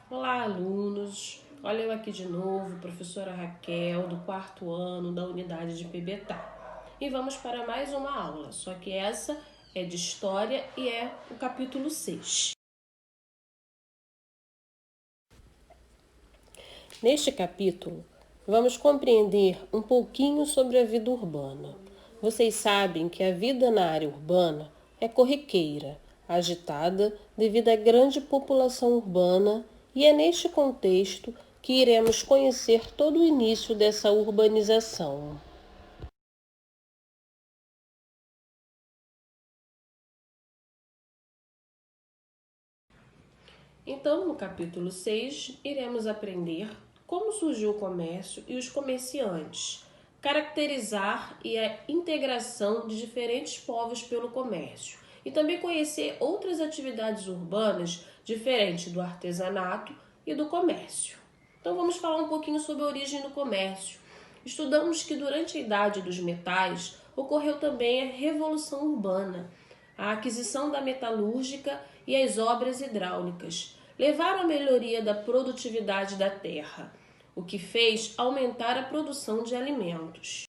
Olá, alunos! Olha eu aqui de novo, professora Raquel, do 4º ano da unidade de PBTA. E vamos para mais uma aula, só que essa é de História e é o capítulo 6. Neste capítulo, vamos compreender um pouquinho sobre a vida urbana. Vocês sabem que a vida na área urbana é corriqueira, agitada devido à grande população urbana, e é neste contexto que iremos conhecer todo o início dessa urbanização. Então, no capítulo 6, iremos aprender como surgiu o comércio e os comerciantes, caracterizar e a integração de diferentes povos pelo comércio e também conhecer outras atividades urbanas diferentes do artesanato e do comércio. Então, vamos falar um pouquinho sobre a origem do comércio. Estudamos que durante a Idade dos Metais ocorreu também a Revolução Urbana, a aquisição da metalúrgica e as obras hidráulicas levaram à melhoria da produtividade da terra, o que fez aumentar a produção de alimentos.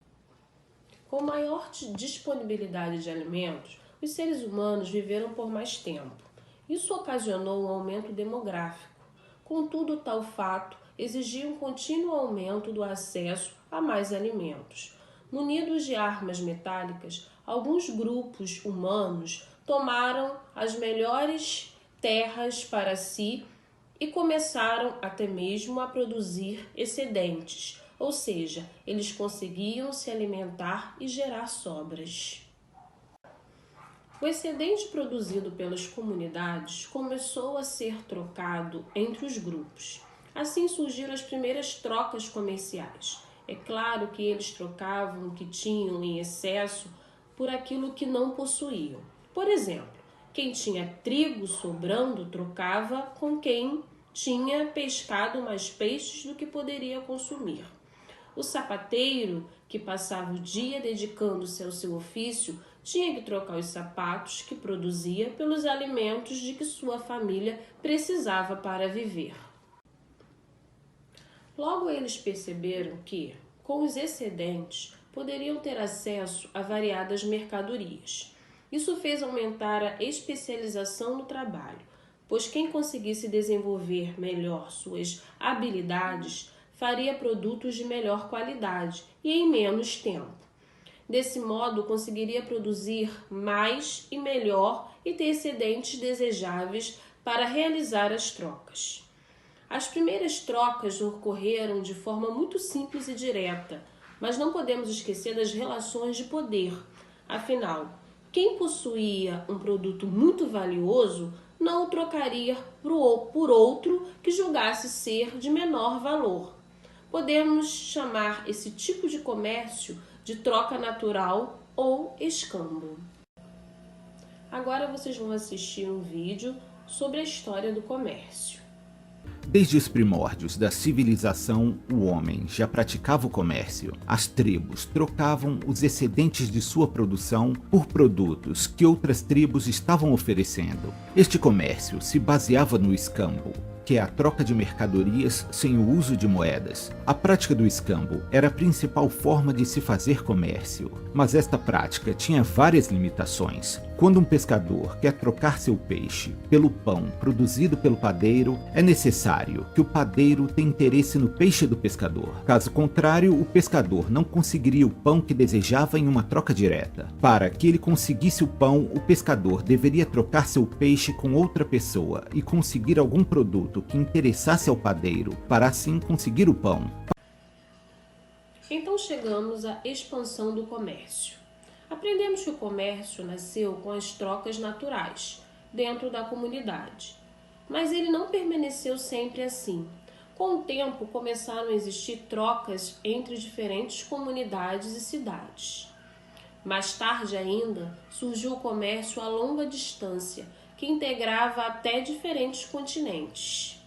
Com maior disponibilidade de alimentos, os seres humanos viveram por mais tempo. Isso ocasionou um aumento demográfico. Contudo, tal fato exigia um contínuo aumento do acesso a mais alimentos. Munidos de armas metálicas, alguns grupos humanos tomaram as melhores terras para si e começaram até mesmo a produzir excedentes, ou seja, eles conseguiam se alimentar e gerar sobras. O excedente produzido pelas comunidades começou a ser trocado entre os grupos. Assim surgiram as primeiras trocas comerciais. É claro que eles trocavam o que tinham em excesso por aquilo que não possuíam. Por exemplo, quem tinha trigo sobrando trocava com quem tinha pescado mais peixes do que poderia consumir. O sapateiro, que passava o dia dedicando-se ao seu ofício, tinha que trocar os sapatos que produzia pelos alimentos de que sua família precisava para viver. Logo eles perceberam que, com os excedentes, poderiam ter acesso a variadas mercadorias. Isso fez aumentar a especialização no trabalho, pois quem conseguisse desenvolver melhor suas habilidades faria produtos de melhor qualidade e em menos tempo. Desse modo, conseguiria produzir mais e melhor e ter excedentes desejáveis para realizar as trocas. As primeiras trocas ocorreram de forma muito simples e direta, mas não podemos esquecer das relações de poder. Afinal, quem possuía um produto muito valioso não o trocaria por outro que julgasse ser de menor valor. Podemos chamar esse tipo de comércio de troca natural ou escambo. Agora vocês vão assistir um vídeo sobre a história do comércio. Desde os primórdios da civilização, o homem já praticava o comércio. As tribos trocavam os excedentes de sua produção por produtos que outras tribos estavam oferecendo. Este comércio se baseava no escambo, que é a troca de mercadorias sem o uso de moedas. A prática do escambo era a principal forma de se fazer comércio, mas esta prática tinha várias limitações. Quando um pescador quer trocar seu peixe pelo pão produzido pelo padeiro, é necessário que o padeiro tenha interesse no peixe do pescador. Caso contrário, o pescador não conseguiria o pão que desejava em uma troca direta. Para que ele conseguisse o pão, o pescador deveria trocar seu peixe com outra pessoa e conseguir algum produto que interessasse ao padeiro, para assim conseguir o pão. Então chegamos à expansão do comércio. Aprendemos que o comércio nasceu com as trocas naturais, dentro da comunidade. Mas ele não permaneceu sempre assim. Com o tempo, começaram a existir trocas entre diferentes comunidades e cidades. Mais tarde ainda, surgiu o comércio a longa distância, que integrava até diferentes continentes.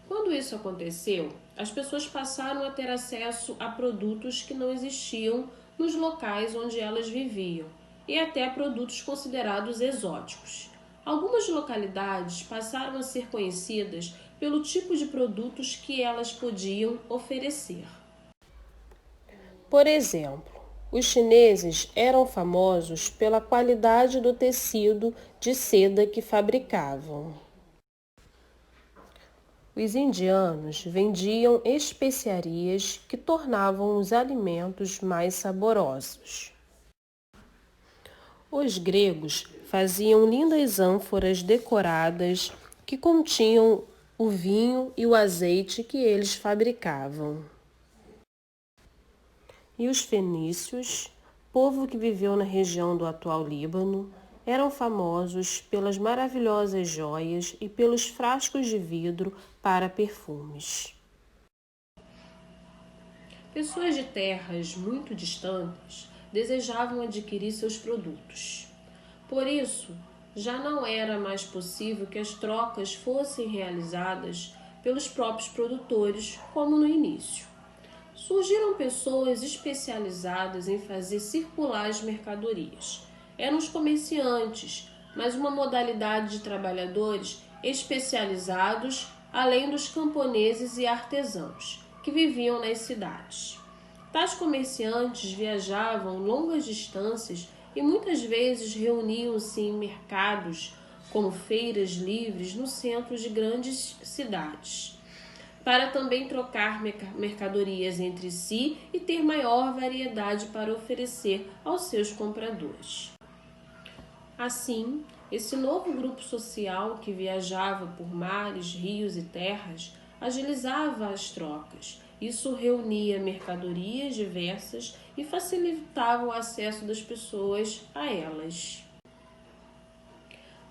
Quando isso aconteceu, as pessoas passaram a ter acesso a produtos que não existiam nos locais onde elas viviam e até a produtos considerados exóticos. Algumas localidades passaram a ser conhecidas pelo tipo de produtos que elas podiam oferecer. Por exemplo, os chineses eram famosos pela qualidade do tecido de seda que fabricavam. Os indianos vendiam especiarias que tornavam os alimentos mais saborosos. Os gregos faziam lindas ânforas decoradas que continham o vinho e o azeite que eles fabricavam. E os fenícios, povo que viveu na região do atual Líbano, eram famosos pelas maravilhosas joias e pelos frascos de vidro para perfumes. Pessoas de terras muito distantes desejavam adquirir seus produtos. Por isso, já não era mais possível que as trocas fossem realizadas pelos próprios produtores, como no início. Surgiram pessoas especializadas em fazer circular as mercadorias. Eram os comerciantes, mas uma modalidade de trabalhadores especializados, além dos camponeses e artesãos, que viviam nas cidades. Tais comerciantes viajavam longas distâncias e muitas vezes reuniam-se em mercados, como feiras livres, no centro de grandes cidades, para também trocar mercadorias entre si e ter maior variedade para oferecer aos seus compradores. Assim, esse novo grupo social que viajava por mares, rios e terras agilizava as trocas. Isso reunia mercadorias diversas e facilitava o acesso das pessoas a elas.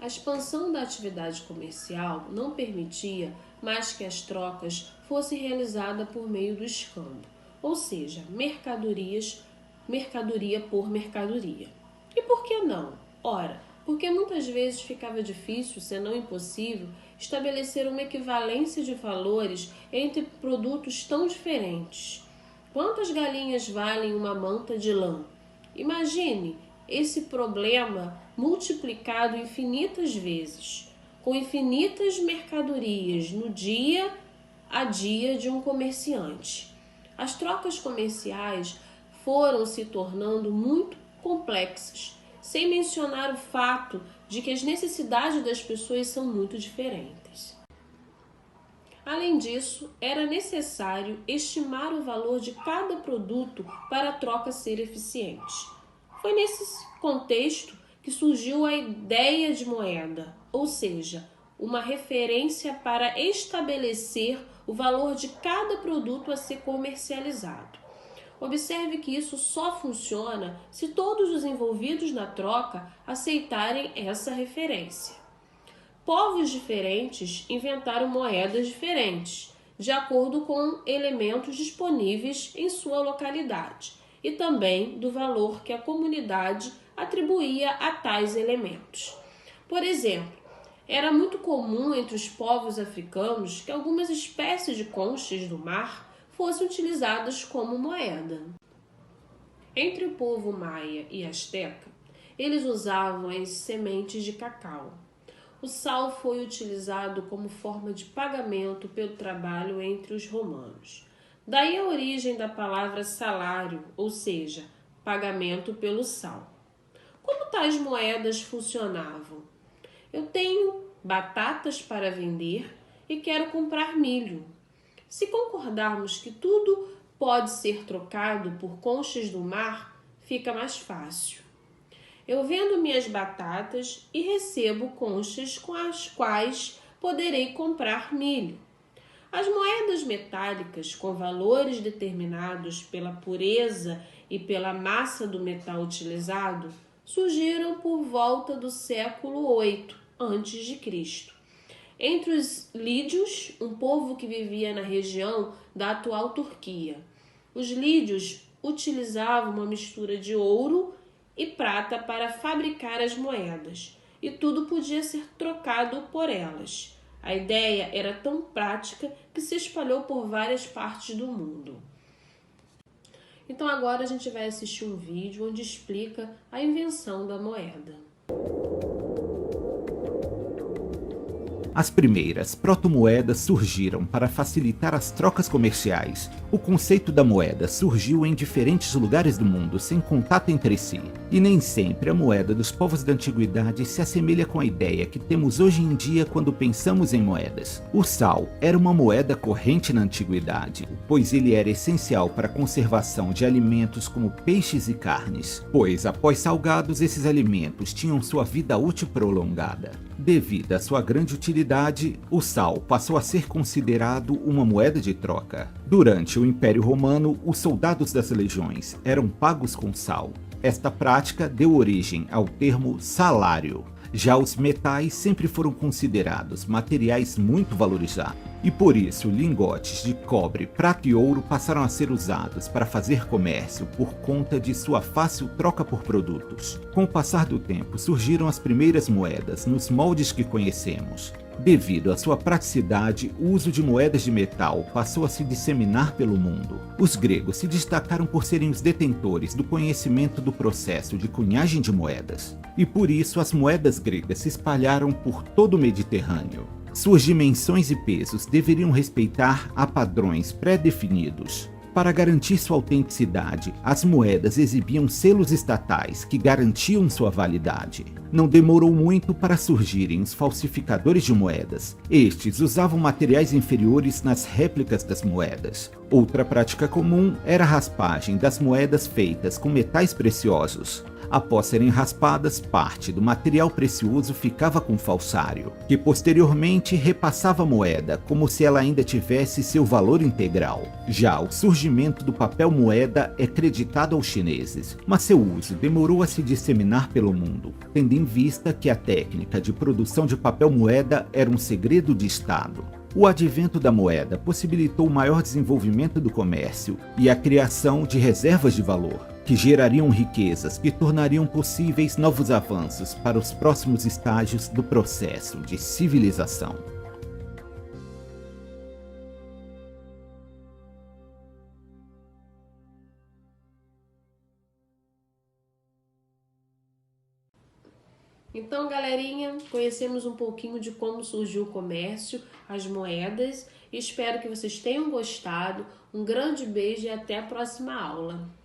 A expansão da atividade comercial não permitia mais que as trocas fossem realizadas por meio do escambo, ou seja, mercadoria por mercadoria. E por que não? Ora, porque muitas vezes ficava difícil, se não impossível, estabelecer uma equivalência de valores entre produtos tão diferentes. Quantas galinhas valem uma manta de lã? Imagine esse problema multiplicado infinitas vezes, com infinitas mercadorias no dia a dia de um comerciante. As trocas comerciais foram se tornando muito complexas, sem mencionar o fato de que as necessidades das pessoas são muito diferentes. Além disso, era necessário estimar o valor de cada produto para a troca ser eficiente. Foi nesse contexto que surgiu a ideia de moeda, ou seja, uma referência para estabelecer o valor de cada produto a ser comercializado. Observe que isso só funciona se todos os envolvidos na troca aceitarem essa referência. Povos diferentes inventaram moedas diferentes, de acordo com elementos disponíveis em sua localidade e também do valor que a comunidade atribuía a tais elementos. Por exemplo, era muito comum entre os povos africanos que algumas espécies de conchas do mar fossem utilizadas como moeda. Entre o povo maia e asteca, eles usavam as sementes de cacau. O sal foi utilizado como forma de pagamento pelo trabalho entre os romanos. Daí a origem da palavra salário, ou seja, pagamento pelo sal. Como tais moedas funcionavam? Eu tenho batatas para vender e quero comprar milho. Se concordarmos que tudo pode ser trocado por conchas do mar, fica mais fácil. Eu vendo minhas batatas e recebo conchas com as quais poderei comprar milho. As moedas metálicas com valores determinados pela pureza e pela massa do metal utilizado surgiram por volta do século VIII a.C. Entre os lídios, um povo que vivia na região da atual Turquia. Os lídios utilizavam uma mistura de ouro e prata para fabricar as moedas, e tudo podia ser trocado por elas. A ideia era tão prática que se espalhou por várias partes do mundo. Então agora a gente vai assistir um vídeo onde explica a invenção da moeda. As primeiras protomoedas surgiram para facilitar as trocas comerciais. O conceito da moeda surgiu em diferentes lugares do mundo sem contato entre si. E nem sempre a moeda dos povos da antiguidade se assemelha com a ideia que temos hoje em dia quando pensamos em moedas. O sal era uma moeda corrente na antiguidade, pois ele era essencial para a conservação de alimentos como peixes e carnes, pois após salgados esses alimentos tinham sua vida útil prolongada. Devido à sua grande utilidade, o sal passou a ser considerado uma moeda de troca. Durante o Império Romano, os soldados das legiões eram pagos com sal. Esta prática deu origem ao termo salário. Já os metais sempre foram considerados materiais muito valorizados, e por isso lingotes de cobre, prata e ouro passaram a ser usados para fazer comércio por conta de sua fácil troca por produtos. Com o passar do tempo, surgiram as primeiras moedas nos moldes que conhecemos. Devido à sua praticidade, o uso de moedas de metal passou a se disseminar pelo mundo. Os gregos se destacaram por serem os detentores do conhecimento do processo de cunhagem de moedas, e por isso as moedas gregas se espalharam por todo o Mediterrâneo. Suas dimensões e pesos deveriam respeitar a padrões pré-definidos. Para garantir sua autenticidade, as moedas exibiam selos estatais que garantiam sua validade. Não demorou muito para surgirem os falsificadores de moedas. Estes usavam materiais inferiores nas réplicas das moedas. Outra prática comum era a raspagem das moedas feitas com metais preciosos. Após serem raspadas, parte do material precioso ficava com o falsário, que posteriormente repassava a moeda como se ela ainda tivesse seu valor integral. Já o surgimento do papel moeda é creditado aos chineses, mas seu uso demorou a se disseminar pelo mundo, tendo em vista que a técnica de produção de papel moeda era um segredo de Estado. O advento da moeda possibilitou o maior desenvolvimento do comércio e a criação de reservas de valor, que gerariam riquezas que tornariam possíveis novos avanços para os próximos estágios do processo de civilização. Então, galerinha, conhecemos um pouquinho de como surgiu o comércio, as moedas. Espero que vocês tenham gostado. Um grande beijo e até a próxima aula.